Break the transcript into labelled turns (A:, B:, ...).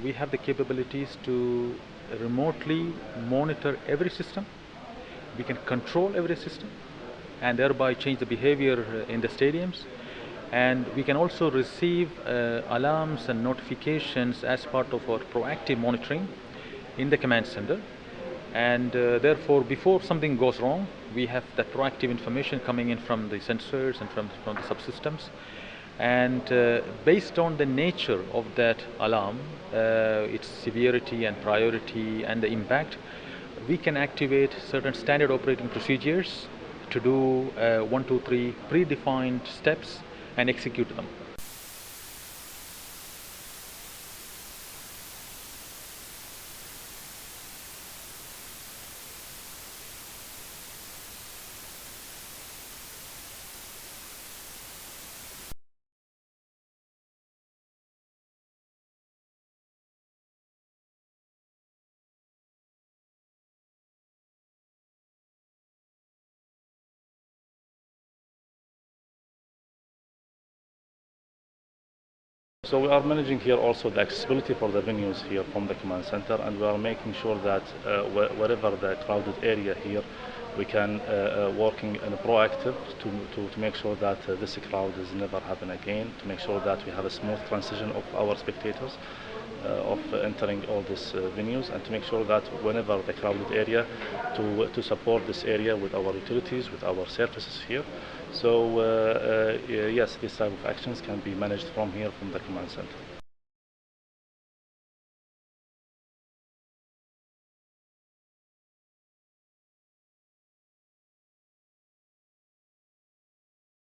A: We have the capabilities to remotely monitor every system. We can control every system and thereby change the behavior in the stadiums. And we can also receive alarms and notifications as part of our proactive monitoring in the command center. And therefore, before something goes wrong, we have that proactive information coming in from the sensors and from the subsystems. And based on the nature of that alarm, its severity and priority and the impact, we can activate certain standard operating procedures to do 1, 2, 3 predefined steps and execute them.
B: So we are managing here also the accessibility for the venues here from the command center, and we are making sure that wherever the crowded area here, we can working in a proactive to make sure that this crowd is never happen again, to make sure that we have a smooth transition of our spectators of entering all these venues, and to make sure that whenever the crowded area, to support this area with our utilities, with our services here. So yes, these type of actions can be managed from here, from the command center.